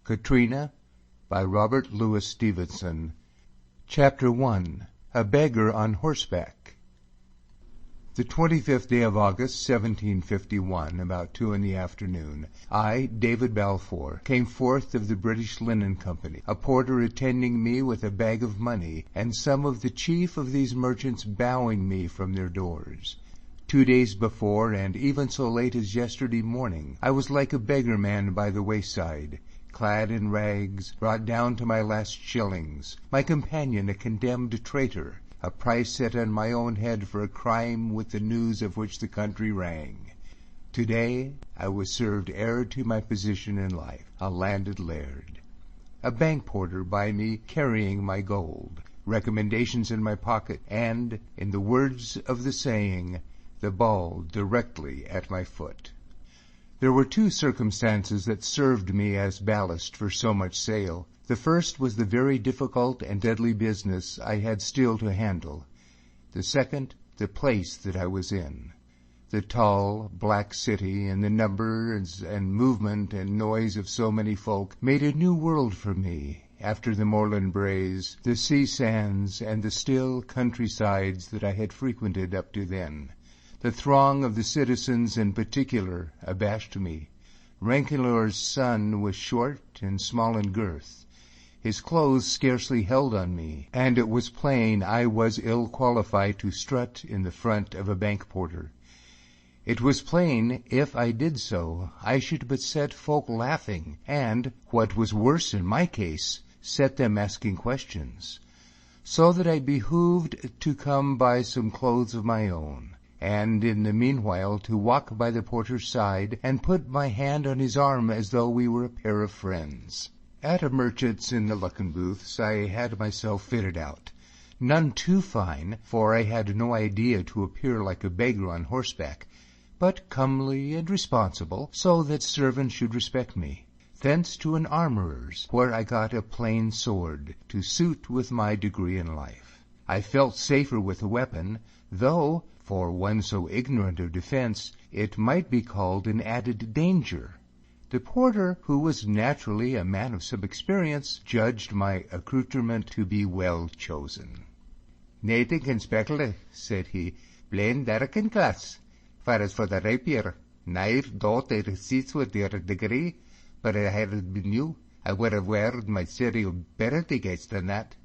Katrina by Robert Louis Stevenson. Chapter 1. A Beggar on Horseback. The 25th day of August, 1751, about 2 in the afternoon, I, David Balfour, came forth of the British Linen Company, a porter attending me with a bag of money, and some of the chief of these merchants bowing me from their doors. 2 days before, and even so late as yesterday morning, I was like a beggar man by the wayside, clad in rags, brought down to my last shillings, my companion a condemned traitor, a price set on my own head for a crime with the news of which the country rang. Today I was served heir to my position in life, a landed laird. A bank porter by me carrying my gold, recommendations in my pocket, and, in the words of the saying, the ball directly at my foot. There were 2 circumstances that served me as ballast for so much sail. The first was the very difficult and deadly business I had still to handle. The second, the place that I was in. The tall, black city, and the numbers and movement and noise of so many folk, made a new world for me, after the moorland braes, the sea sands, and the still countrysides that I had frequented up to then. The throng of the citizens in particular abashed me. Rankelour's son was short and small in girth. His clothes scarcely held on me, and it was plain I was ill qualified to strut in the front of a bank porter. It was plain, if I did so, I should but set folk laughing, and, what was worse in my case, set them asking questions. So that I behooved to come by some clothes of my own, and in the meanwhile to walk by the porter's side and put my hand on his arm as though we were a pair of friends. At a merchant's in the Luckin booths I had myself fitted out, none too fine, for I had no idea to appear like a beggar on horseback, but comely and responsible, so that servants should respect me. Thence to an armourer's, where I got a plain sword, to suit with my degree in life. I felt safer with a weapon, though, for one so ignorant of defence, it might be called an added danger. The porter, who was naturally a man of some experience, judged my accoutrement to be well chosen. "Naething can speckle," said he, "plain darken class. For as for the rapier, neither dought it receipts with your degree, but had it been you, I would have weared my serial better against than that."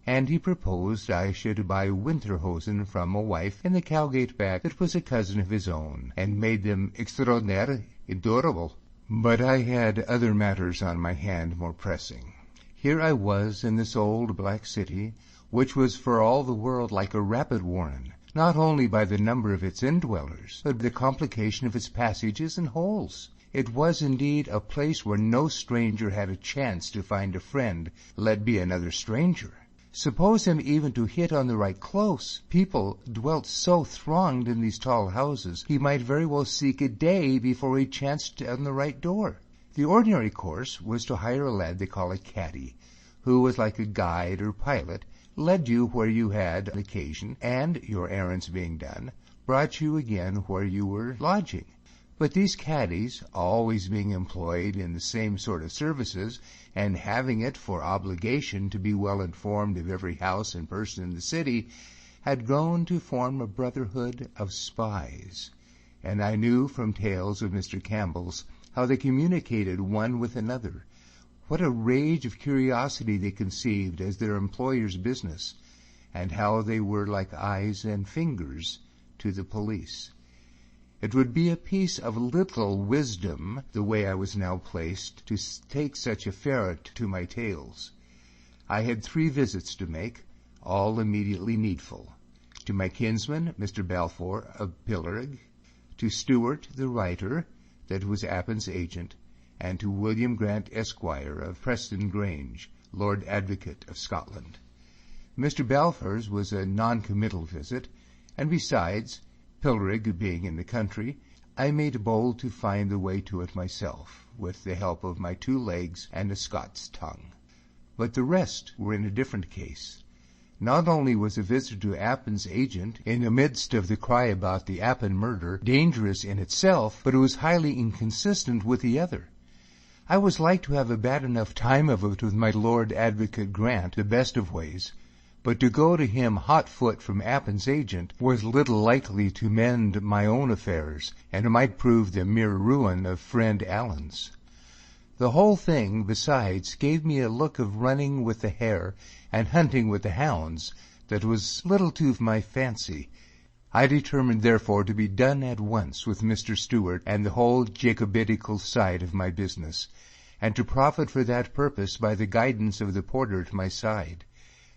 And he proposed I should buy winterhosen from a wife in the Cowgate back that was a cousin of his own, and made them extraordinaire endurable. But I had other matters on my hand more pressing. Here I was in this old black city, which was for all the world like a rapid warren, not only by the number of its indwellers, but the complication of its passages and holes. It was indeed a place where no stranger had a chance to find a friend, let be another stranger. Suppose him even to hit on the right close, people dwelt so thronged in these tall houses, he might very well seek a day before he chanced on the right door. The ordinary course was to hire a lad they call a caddy, who was like a guide or pilot, led you where you had occasion, and, your errands being done, brought you again where you were lodging. But these caddies, always being employed in the same sort of services, and having it for obligation to be well informed of every house and person in the city, had grown to form a brotherhood of spies. And I knew from tales of Mr. Campbell's how they communicated one with another, what a rage of curiosity they conceived as their employer's business, and how they were like eyes and fingers to the police. It would be a piece of little wisdom, the way I was now placed, to take such a ferret to my tales. I had 3 visits to make, all immediately needful. To my kinsman, Mr. Balfour of Pilrig, to Stewart the writer, that was Appin's agent, and to William Grant, Esquire, of Preston Grange, Lord Advocate of Scotland. Mr. Balfour's was a non-committal visit, and besides, Pilrig being in the country, I made bold to find the way to it myself, with the help of my 2 legs and a Scots tongue. But the rest were in a different case. Not only was a visit to Appin's agent, in the midst of the cry about the Appin murder, dangerous in itself, but it was highly inconsistent with the other. I was like to have a bad enough time of it with my Lord Advocate Grant, the best of ways, but to go to him hot-foot from Appin's agent was little likely to mend my own affairs, and might prove the mere ruin of friend Allan's. The whole thing, besides, gave me a look of running with the hare and hunting with the hounds that was little to my fancy. I determined, therefore, to be done at once with Mr. Stewart and the whole Jacobitical side of my business, and to profit for that purpose by the guidance of the porter at my side.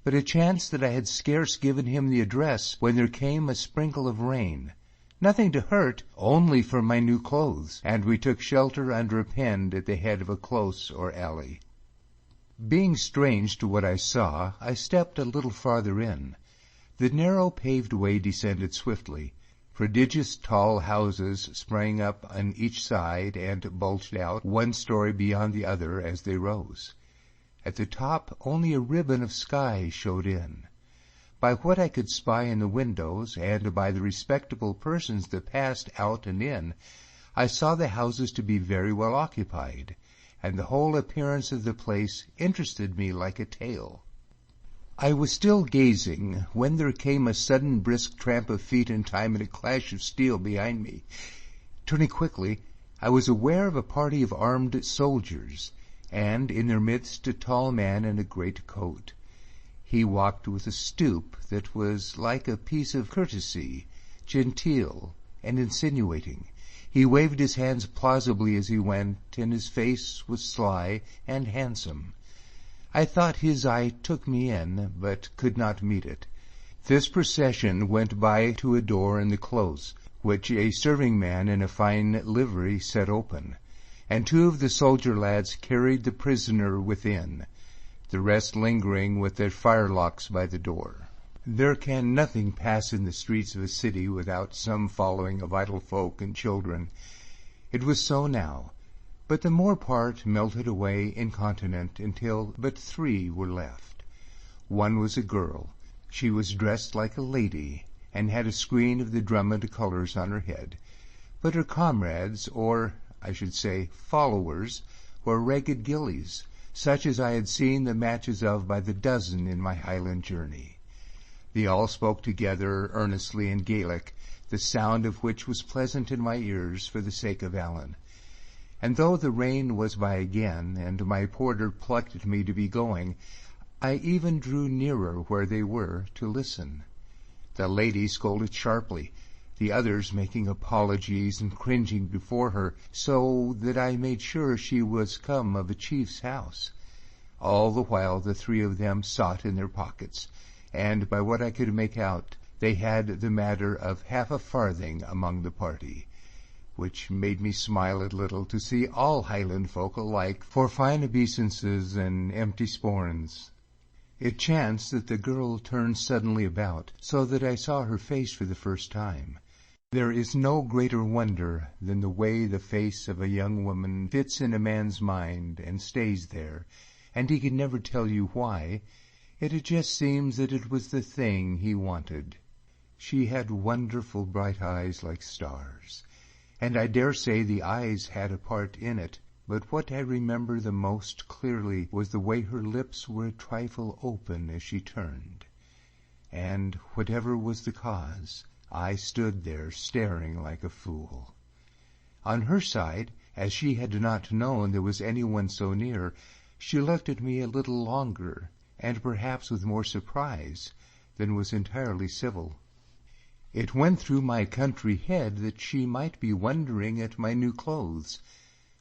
But it chanced that I had scarce given him the address when there came a sprinkle of rain. Nothing to hurt, only for my new clothes, and we took shelter under a pen at the head of a close or alley. Being strange to what I saw, I stepped a little farther in. The narrow paved way descended swiftly. Prodigious tall houses sprang up on each side and bulged out one story beyond the other as they rose. At the top only a ribbon of sky showed in. By what I could spy in the windows, and by the respectable persons that passed out and in, I saw the houses to be very well occupied, and the whole appearance of the place interested me like a tale. I was still gazing when there came a sudden brisk tramp of feet in time and a clash of steel behind me. Turning quickly, I was aware of a party of armed soldiers, and in their midst a tall man in a great coat. He walked with a stoop that was like a piece of courtesy, genteel and insinuating. He waved his hands plausibly as he went, and his face was sly and handsome. I thought his eye took me in, but could not meet it. This procession went by to a door in the close, which a serving man in a fine livery set open, and two of the soldier lads carried the prisoner within, the rest lingering with their firelocks by the door. There can nothing pass in the streets of a city without some following of idle folk and children. It was so now, but the more part melted away incontinent until but three were left. One was a girl. She was dressed like a lady, and had a screen of the Drummond colours on her head, but her comrades, or I should say followers, were ragged gillies, such as I had seen the matches of by the dozen in my Highland journey. They all spoke together earnestly in Gaelic, the sound of which was pleasant in my ears for the sake of Allan. And though the rain was by again, and my porter plucked at me to be going, I even drew nearer where they were to listen. The lady scolded sharply, the others making apologies and cringing before her, so that I made sure she was come of a chief's house. All the while the three of them sought in their pockets, and by what I could make out, they had the matter of half a farthing among the party, which made me smile a little to see all Highland folk alike for fine obeisances and empty sporns. It chanced that the girl turned suddenly about, so that I saw her face for the first time. There is no greater wonder than the way the face of a young woman fits in a man's mind and stays there, and he can never tell you why. It just seems that it was the thing he wanted. She had wonderful bright eyes like stars, and I dare say the eyes had a part in it, but what I remember the most clearly was the way her lips were a trifle open as she turned. And whatever was the cause, I stood there staring like a fool. On her side, as she had not known there was anyone so near, she looked at me a little longer, and perhaps with more surprise than was entirely civil. It went through my country head that she might be wondering at my new clothes.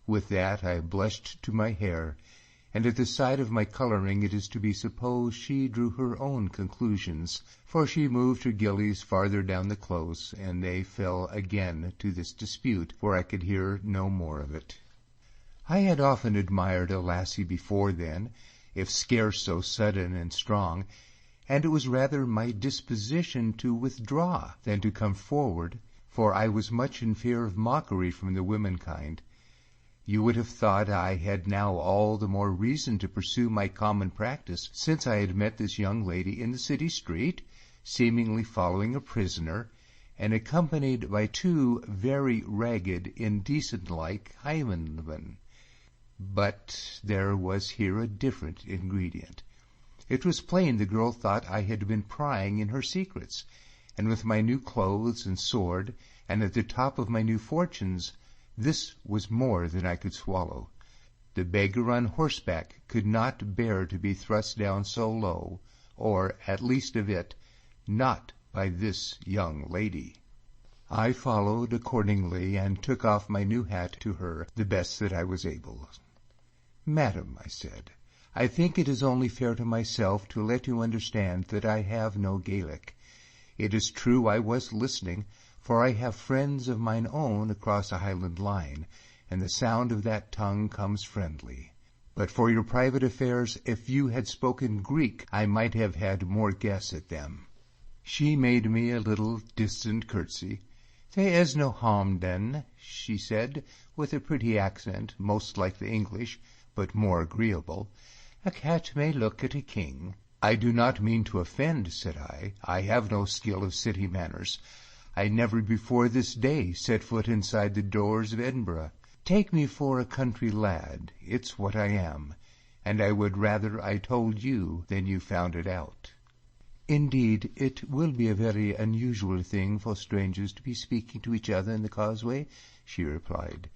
With that I blushed to my hair, and at the sight of my colouring it is to be supposed she drew her own conclusions, for she moved her gillies farther down the close, and they fell again to this dispute, for I could hear no more of it. I had often admired a lassie before then, if scarce so sudden and strong, and it was rather my disposition to withdraw than to come forward, for I was much in fear of mockery from the womenkind. You would have thought I had now all the more reason to pursue my common practice, since I had met this young lady in the city street, seemingly following a prisoner, and accompanied by two very ragged, indecent-like Highlandmen. But there was here a different ingredient. It was plain the girl thought I had been prying in her secrets, and with my new clothes and sword, and at the top of my new fortunes, this was more than I could swallow. The beggar on horseback could not bear to be thrust down so low, or, at least of it, not by this young lady. I followed accordingly, and took off my new hat to her the best that I was able. "Madam," I said, "I think it is only fair to myself to let you understand that I have no Gaelic. It is true I was listening, for I have friends of mine own across a Highland line, and the sound of that tongue comes friendly. But for your private affairs, if you had spoken Greek, I might have had more guess at them." She made me a little distant curtsy. "There is no harm, then," she said, with a pretty accent, most like the English, but more agreeable. "A cat may look at a king." "I do not mean to offend," said I. "I have no skill of city manners. I never before this day set foot inside the doors of Edinburgh. Take me for a country lad, it's what I am, and I would rather I told you than you found it out." "Indeed, it will be a very unusual thing for strangers to be speaking to each other in the causeway," she replied.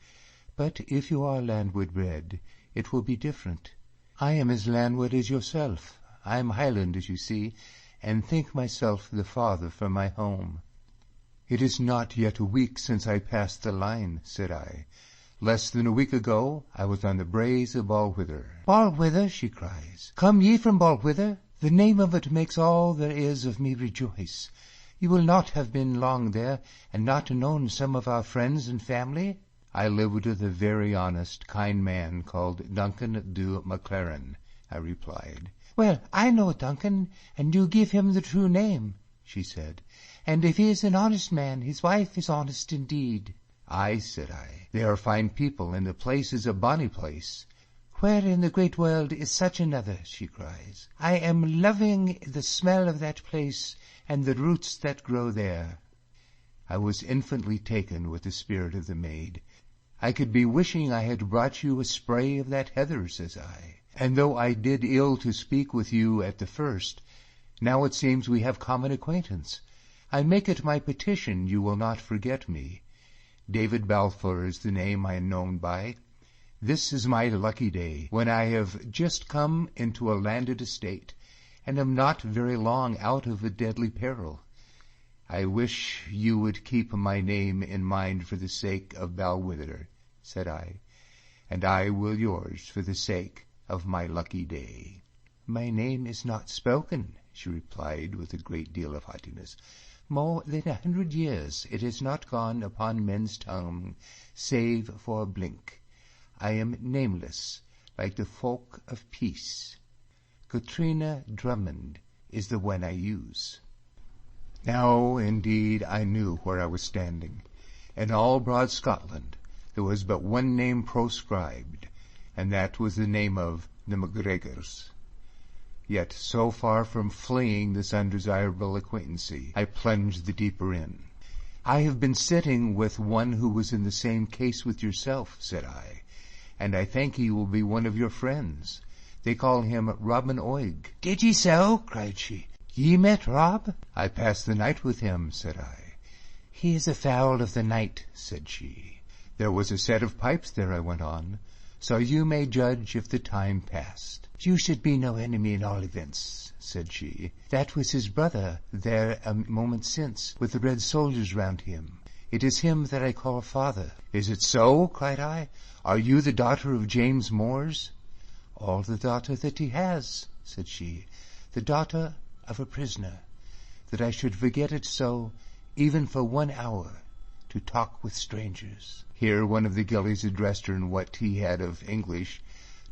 "But if you are landward bred, it will be different. I am as landward as yourself. I am Highland, as you see, and think myself the farther from my home." "It is not yet a week since I passed the line," said I. "Less than a week ago I was on the braes of Balwhither." "Balwhither!" she cries. "Come ye from Balwhither? The name of it makes all there is of me rejoice. You will not have been long there, and not known some of our friends and family?" "I lived with a very honest, kind man called Duncan du MacLaren," I replied. "Well, I know Duncan, and you give him the true name," she said. "And if he is an honest man, his wife is honest indeed." "Aye," said I, "they are fine people, and the place is a bonny place." "Where in the great world is such another?" she cries. "I am loving the smell of that place and the roots that grow there." I was infinitely taken with the spirit of the maid. "I could be wishing I had brought you a spray of that heather," says I. "And though I did ill to speak with you at the first, now it seems we have common acquaintance. I make it my petition you will not forget me. David Balfour is the name I am known by. This is my lucky day, when I have just come into a landed estate, and am not very long out of a deadly peril. I wish you would keep my name in mind for the sake of Balwhither," said I, "and I will yours for the sake of my lucky day." "My name is not spoken," she replied with a great deal of haughtiness. "More than 100 years it has not gone upon men's tongue, save for a blink. I am nameless, like the folk of peace. Katrina Drummond is the one I use." Now, indeed, I knew where I was standing. In all broad Scotland there was but one name proscribed, and that was the name of the MacGregors. Yet, so far from fleeing this undesirable acquaintancy, I plunged the deeper in. "I have been sitting with one who was in the same case with yourself," said I, "and I think he will be one of your friends. They call him Robin Oig." "Did ye so?" cried she. "Ye met Rob?" "I passed the night with him," said I. "He is a fowl of the night," said she. "There was a set of pipes there," I went on, "so you may judge if the time passed." "You should be no enemy in all events," said she. "That was his brother there a moment since, with the red soldiers round him. It is him that I call father." "Is it so?" cried I. "Are you the daughter of James Moores?" "All the daughter that he has," said she, "the daughter of a prisoner, that I should forget it so, even for 1 hour, to talk with strangers." Here one of the gillies addressed her in what he had of English,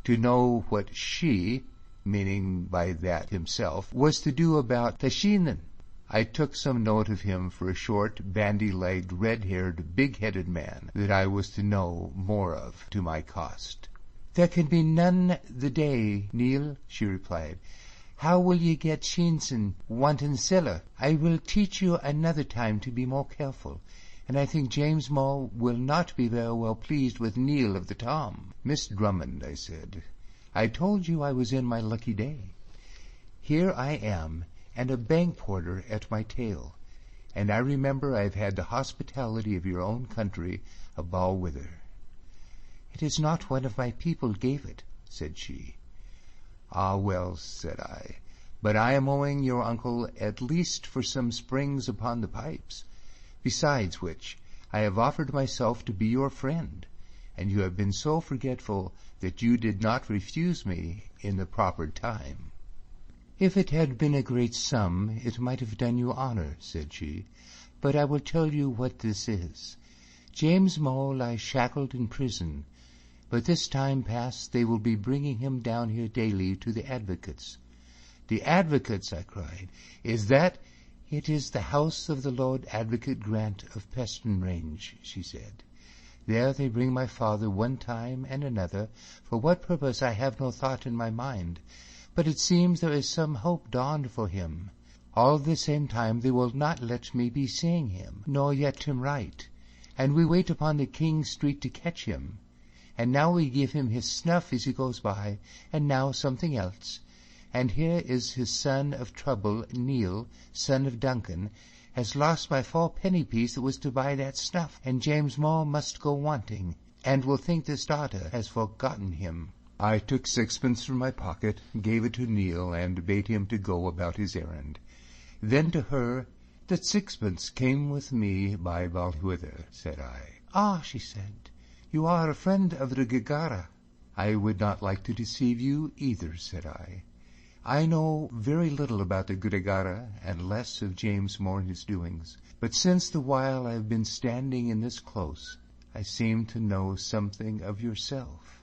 to know what she, meaning by that himself, was to do about Tasheenan. I took some note of him for a short, bandy-legged, red-haired, big-headed man that I was to know more of to my cost. "There can be none the day, Neil," she replied. "How will ye get Sheenson wantin' siller? I will teach you another time to be more careful, and I think James Mall will not be very well pleased with Neil of the Tom. Miss Drummond, I said, I told you I was in my lucky day. Here I am, and a bank porter at my tail, and I remember I have had the hospitality of your own country a ball wither. It is not one of my people gave it, said she. Ah, well, said I, but I am owing your uncle at least for some springs upon the pipes. Besides which, I have offered myself to be your friend, and you have been so forgetful that you did not refuse me in the proper time. If it had been a great sum, it might have done you honor, said she, but I will tell you what this is. James Mole lies shackled in prison, but this time past they will be bringing him down here daily to the advocates. The advocates, I cried, is that? It is the house of the Lord Advocate Grant of Peston Range, she said. There they bring my father one time and another, for what purpose I have no thought in my mind, but it seems there is some hope dawned for him. All the same time they will not let me be seeing him, nor yet him write, and we wait upon the King's Street to catch him. And now we give him his snuff as he goes by, and now something else. And here is his son of trouble, Neil, son of Duncan, has lost my 4-penny piece that was to buy that snuff, and James Mall must go wanting, and will think this daughter has forgotten him. I took 6pence from my pocket, gave it to Neil, and bade him to go about his errand. Then to her, that 6pence came with me by Balwhither, said I. Ah, she said, you are a friend of the Gegara. I would not like to deceive you either, said I. I know very little about the Gegara, and less of James Mole and his doings, but since the while I have been standing in this close, I seem to know something of yourself.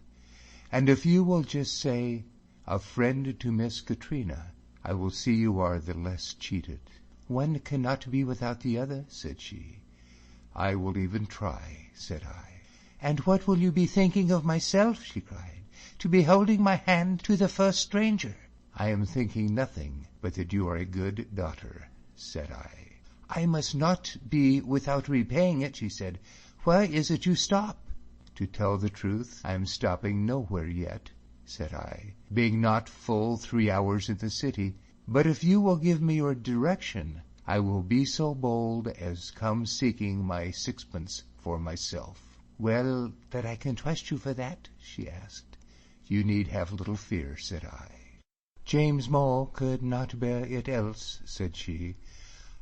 And if you will just say, a friend to Miss Katrina, I will see you are the less cheated. One cannot be without the other, said she. I will even try, said I. And what will you be thinking of myself, she cried, to be holding my hand to the first stranger? I am thinking nothing but that you are a good daughter, said I. I must not be without repaying it, she said. Where is it you stop? To tell the truth, I am stopping nowhere yet, said I, being not full 3 hours in the city. But if you will give me your direction, I will be so bold as come seeking my 6pence for myself. Well, that I can trust you for that? She asked. You need have little fear, said I. James Mole could not bear it else, said she.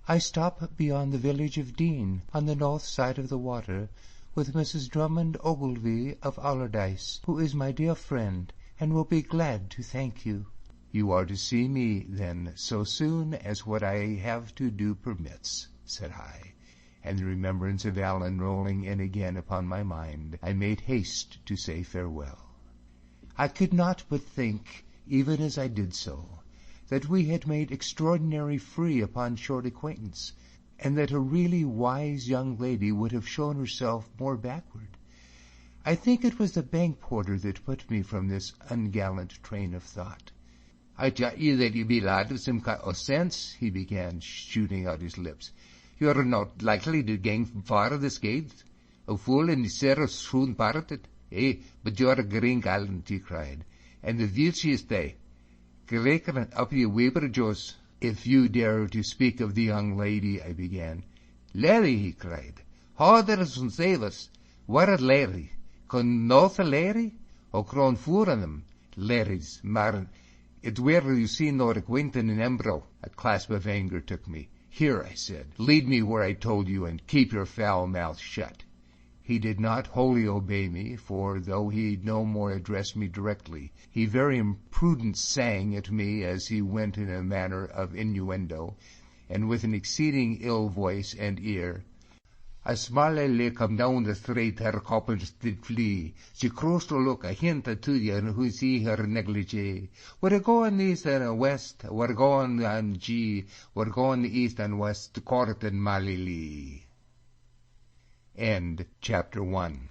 I stop beyond the village of Dean, on the north side of the water, with Mrs. Drummond Ogilvy of Allardyce, who is my dear friend, and will be glad to thank you. You are to see me, then, so soon as what I have to do permits, said I, and the remembrance of Allan rolling in again upon my mind, I made haste to say farewell. I could not but think, even as I did so, that we had made extraordinary free upon short acquaintance, and that a really wise young lady would have shown herself more backward. I think it was the bank porter that put me from this ungallant train of thought. I tell you that you be lad of some kind of sense, he began, shooting out his lips. You are not likely to gang far this gate. A fool in the serra soon parted. But you are a green gallant, he cried, and the viltje is they. Gereken up your weber, Jos. If you dare to speak of the young lady, I began. Larry, he cried, houders and savers. Waar het Larry? Kon nooit Larry? O kroon voeren hem. Larry's, maar it were you see nor acquainted in Embro. A clasp of anger took me. Here, I said, lead me where I told you, and keep your foul mouth shut. He did not wholly obey me, for though he no more addressed me directly, he very imprudent sang at me as he went in a manner of innuendo, and with an exceeding ill voice and ear. A small lay come down the street, her coppers did flee. She crossed to look a hint to you, and who see her negligee. We're going east and west, we're going on G, we're going east and west to Court and Malili. End chapter 1.